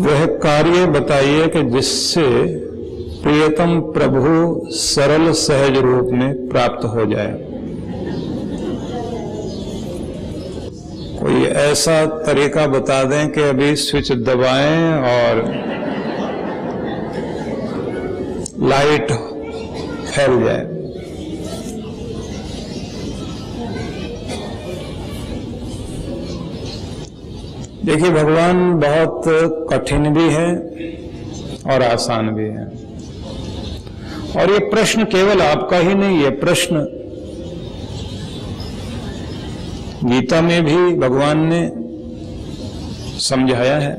वह कार्य बताइए कि जिससे प्रियतम प्रभु सरल सहज रूप में प्राप्त हो जाए। कोई ऐसा तरीका बता दें कि अभी स्विच दबाएं और लाइट फैल जाए। देखिए, भगवान बहुत कठिन भी है और आसान भी है। और ये प्रश्न केवल आपका ही नहीं, ये प्रश्न गीता में भी भगवान ने समझाया है।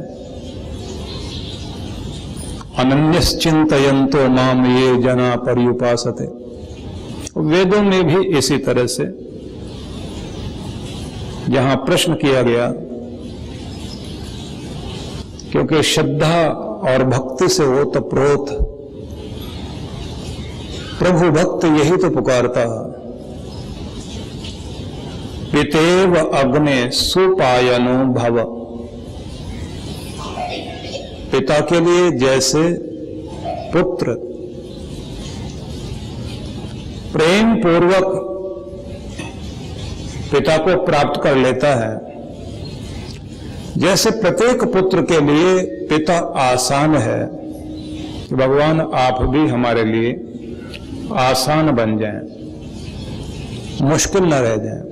अनन्यश्चिन्तयन्तो माम ये जना पर्युपासते। वेदों में भी इसी तरह से जहां प्रश्न किया गया, क्योंकि श्रद्धा और भक्ति से वो तो प्रोत प्रभु भक्त यही तो पुकारता। पितेव अग्ने सुपायनो भव। पिता के लिए जैसे पुत्र प्रेम पूर्वक पिता को प्राप्त कर लेता है, जैसे प्रत्येक पुत्र के लिए पिता आसान है, कि भगवान आप भी हमारे लिए आसान बन जाएं, मुश्किल न रह जाएं।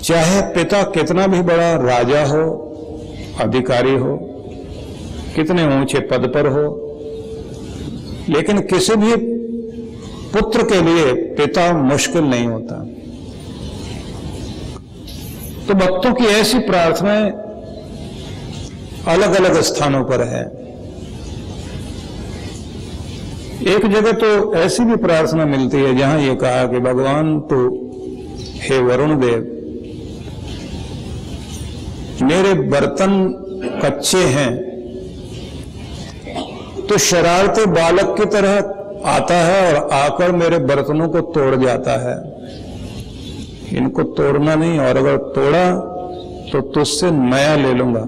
चाहे पिता कितना भी बड़ा राजा हो, अधिकारी हो, कितने ऊंचे पद पर हो, लेकिन किसी भी पुत्र के लिए पिता मुश्किल नहीं होता। तो भक्तों की ऐसी प्रार्थनाएं अलग अलग स्थानों पर है। एक जगह तो ऐसी भी प्रार्थना मिलती है जहां ये कहा कि भगवान तो हे वरुण देव, मेरे बर्तन कच्चे हैं, तो शरारती बालक की तरह आता है और आकर मेरे बर्तनों को तोड़ जाता है। इनको तोड़ना नहीं, और अगर तोड़ा तो तुझसे नया ले लूंगा।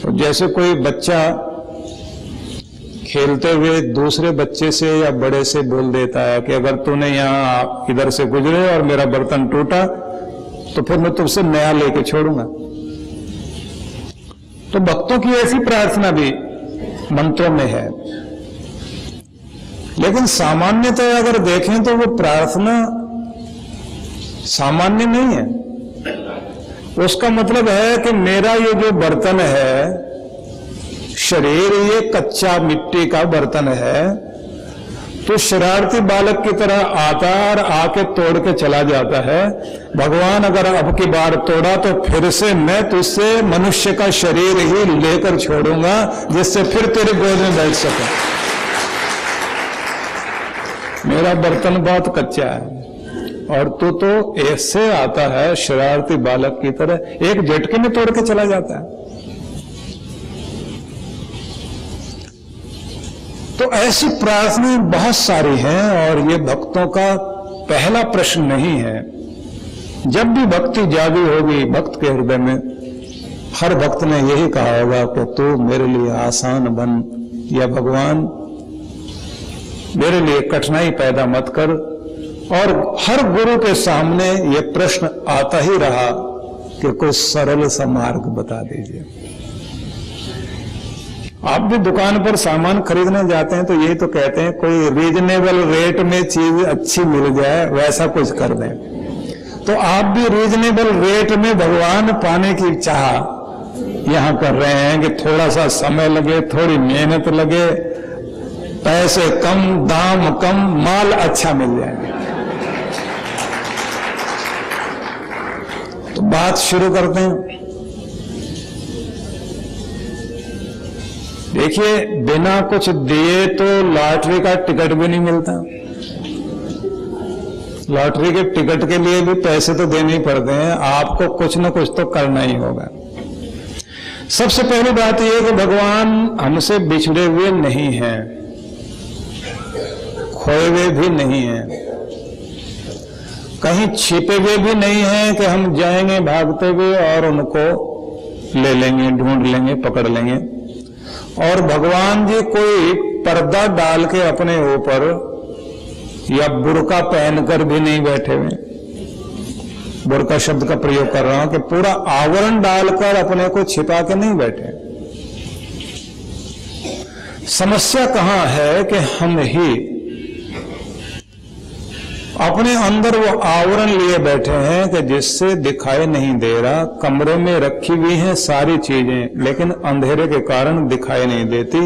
तो जैसे कोई बच्चा खेलते हुए दूसरे बच्चे से या बड़े से बोल देता है कि अगर तूने यहां इधर से गुजरे और मेरा बर्तन टूटा तो फिर मैं तुझसे नया लेके छोड़ूंगा। तो भक्तों की ऐसी प्रार्थना भी मंत्रों में है। लेकिन सामान्यतः अगर देखें तो वो प्रार्थना सामान्य नहीं है। उसका मतलब है कि मेरा ये जो बर्तन है, शरीर ये कच्चा मिट्टी का बर्तन है, तो शरारती बालक की तरह आता और आके तोड़ के चला जाता है। भगवान अगर अब की बार तोड़ा तो फिर से मैं तुझसे मनुष्य का शरीर ही लेकर छोड़ूंगा, जिससे फिर तेरे गोद में बैठ सकूं। मेरा बर्तन बहुत कच्चा है और तू तो ऐसे आता है शरारती बालक की तरह, एक झटके में तोड़ के चला जाता है। तो ऐसी प्रार्थनाएं बहुत सारी हैं और ये भक्तों का पहला प्रश्न नहीं है। जब भी भक्ति जागी होगी भक्त के हृदय में, हर भक्त ने यही कहा होगा कि तू मेरे लिए आसान बन, या भगवान मेरे लिए कठिनाई पैदा मत कर। और हर गुरु के सामने ये प्रश्न आता ही रहा कि कोई सरल सा मार्ग बता दीजिए। आप भी दुकान पर सामान खरीदने जाते हैं तो यही तो कहते हैं कोई रीजनेबल रेट में चीज अच्छी मिल जाए, वैसा कुछ कर दें। तो आप भी रीजनेबल रेट में भगवान पाने की चाह यहां कर रहे हैं कि थोड़ा सा समय लगे, थोड़ी मेहनत लगे, पैसे कम, दाम कम, माल अच्छा मिल जाएगा। तो बात शुरू करते हैं। देखिए, बिना कुछ दिए तो लॉटरी का टिकट भी नहीं मिलता। लॉटरी के टिकट के लिए भी पैसे तो देने ही पड़ते हैं। आपको कुछ न कुछ तो करना ही होगा। सबसे पहली बात यह कि भगवान हमसे बिछड़े हुए नहीं हैं, खोए हुए भी नहीं हैं, कहीं छिपे हुए भी नहीं हैं कि हम जाएंगे भागते हुए और उनको ले लेंगे, ढूंढ लेंगे, पकड़ लेंगे। और भगवान जी कोई पर्दा डाल के अपने ऊपर या बुर्का पहनकर भी नहीं बैठे हुए। बुर्का शब्द का प्रयोग कर रहा हूं कि पूरा आवरण डालकर अपने को छिपा के नहीं बैठे। समस्या कहां है कि हम ही अपने अंदर वो आवरण लिए बैठे हैं कि जिससे दिखाई नहीं दे रहा। कमरे में रखी हुई हैं सारी चीजें, लेकिन अंधेरे के कारण दिखाई नहीं देती।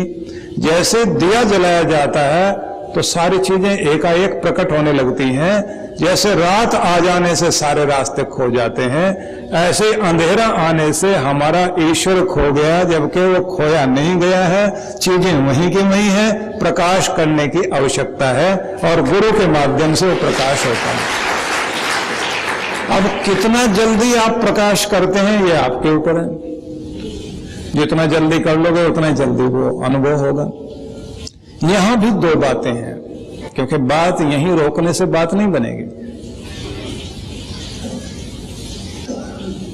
जैसे दिया जलाया जाता है तो सारी चीजें एकाएक प्रकट होने लगती हैं। जैसे रात आ जाने से सारे रास्ते खो जाते हैं, ऐसे अंधेरा आने से हमारा ईश्वर खो गया, जबकि वो खोया नहीं गया है। चीजें वहीं की वहीं हैं, प्रकाश करने की आवश्यकता है और गुरु के माध्यम से वो प्रकाश होता है। अब कितना जल्दी आप प्रकाश करते हैं ये आपके ऊपर है। जितना जल्दी कर लोगे उतना जल्दी वो अनुभव होगा। यहां भी दो बातें हैं, क्योंकि बात यहीं रोकने से बात नहीं बनेगी।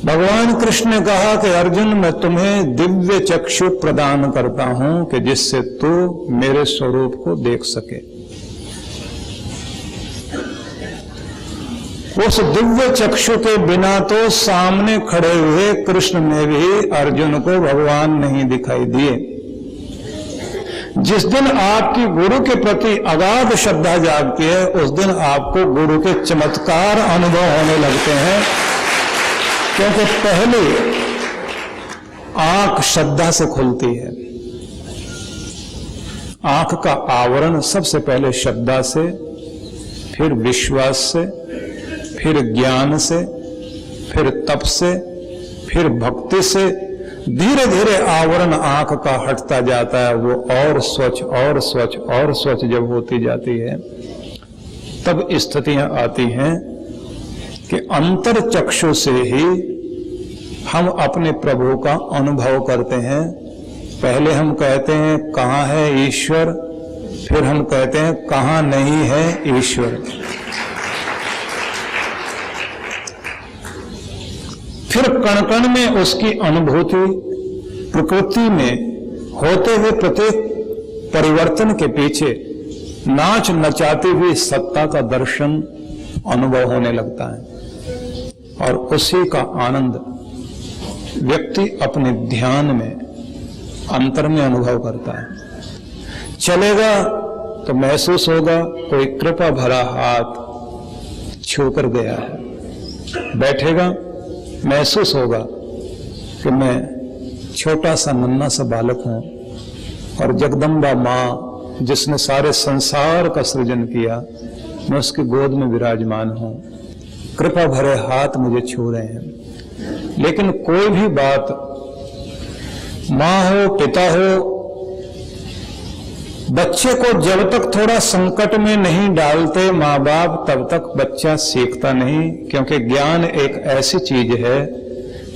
भगवान कृष्ण ने कहा कि अर्जुन, मैं तुम्हें दिव्य चक्षु प्रदान करता हूं कि जिससे तू मेरे स्वरूप को देख सके। उस दिव्य चक्षु के बिना तो सामने खड़े हुए कृष्ण में भी अर्जुन को भगवान नहीं दिखाई दिए। जिस दिन आपकी गुरु के प्रति अगाध श्रद्धा जागती है, उस दिन आपको गुरु के चमत्कार अनुभव होने लगते हैं। क्योंकि पहले आंख श्रद्धा से खुलती है। आंख का आवरण सबसे पहले श्रद्धा से, फिर विश्वास से, फिर ज्ञान से, फिर तप से, फिर भक्ति से धीरे धीरे आवरण आंख का हटता जाता है। वो और स्वच्छ और स्वच्छ और स्वच्छ जब होती जाती है, तब स्थितियां आती हैं कि अंतर चक्षु से ही हम अपने प्रभु का अनुभव करते हैं। पहले हम कहते हैं कहां है ईश्वर, फिर हम कहते हैं कहां नहीं है ईश्वर। फिर कण कण में उसकी अनुभूति, प्रकृति में होते हुए प्रत्येक परिवर्तन के पीछे नाच नचाती हुई सत्ता का दर्शन अनुभव होने लगता है। और उसी का आनंद व्यक्ति अपने ध्यान में अंतर में अनुभव करता है। चलेगा तो महसूस होगा कोई कृपा भरा हाथ छूकर गया है। बैठेगा महसूस होगा कि मैं छोटा सा नन्हा सा बालक हूं और जगदम्बा मां जिसने सारे संसार का सृजन किया, मैं उसकी गोद में विराजमान हूं। कृपा भरे हाथ मुझे छू रहे हैं। लेकिन कोई भी बात, मां हो पिता हो, बच्चे को जब तक थोड़ा संकट में नहीं डालते मां बाप, तब तक बच्चा सीखता नहीं। क्योंकि ज्ञान एक ऐसी चीज है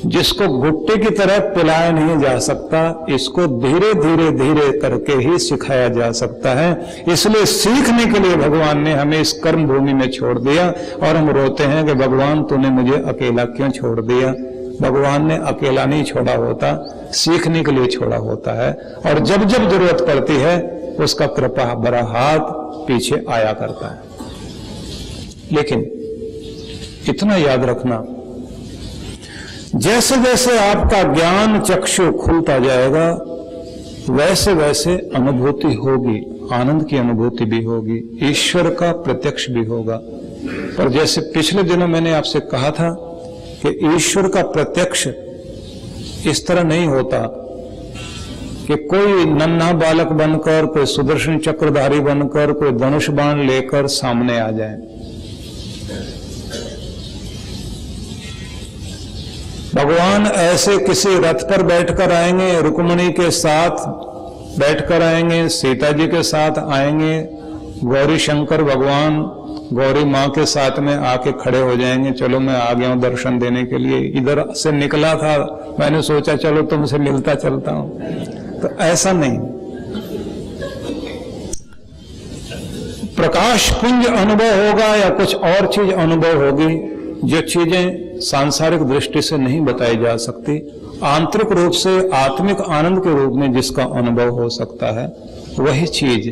जिसको गुट्टे की तरह पिलाया नहीं जा सकता। इसको धीरे धीरे धीरे करके ही सिखाया जा सकता है। इसलिए सीखने के लिए भगवान ने हमें इस कर्म भूमि में छोड़ दिया। और हम रोते हैं कि भगवान तूने मुझे अकेला क्यों छोड़ दिया। भगवान ने अकेला नहीं छोड़ा होता, सीखने के लिए छोड़ा होता है। और जब जब जरूरत पड़ती है उसका कृपा भरा हाथ पीछे आया करता है। लेकिन इतना याद रखना, जैसे जैसे आपका ज्ञान चक्षु खुलता जाएगा, वैसे वैसे अनुभूति होगी, आनंद की अनुभूति भी होगी, ईश्वर का प्रत्यक्ष भी होगा। पर जैसे पिछले दिनों मैंने आपसे कहा था कि ईश्वर का प्रत्यक्ष इस तरह नहीं होता कि कोई नन्हा बालक बनकर, कोई सुदर्शन चक्रधारी बनकर, कोई धनुष बाण लेकर सामने आ जाए। भगवान ऐसे किसी रथ पर बैठकर आएंगे, रुक्मिणी के साथ बैठकर आएंगे, सीता जी के साथ आएंगे, गौरी शंकर भगवान गौरी माँ के साथ में आके खड़े हो जाएंगे। चलो मैं आ गया हूं दर्शन देने के लिए, इधर से निकला था, मैंने सोचा चलो तुमसे मिलता चलता हूं। तो ऐसा नहीं। प्रकाश पुंज अनुभव होगा या कुछ और चीज अनुभव होगी, जो चीजें सांसारिक दृष्टि से नहीं बताई जा सकती, आंतरिक रूप से आत्मिक आनंद के रूप में जिसका अनुभव हो सकता है, वही चीज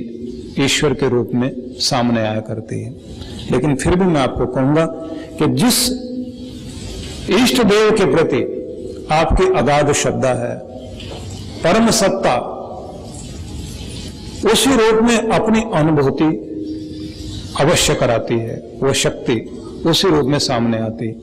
ईश्वर के रूप में सामने आया करती है। लेकिन फिर भी मैं आपको कहूंगा कि जिस इष्ट देव के प्रति आपकी अगाध श्रद्धा है, परम सत्ता उसी रूप में अपनी अनुभूति अवश्य कराती है, वह शक्ति उसी रूप में सामने आती है।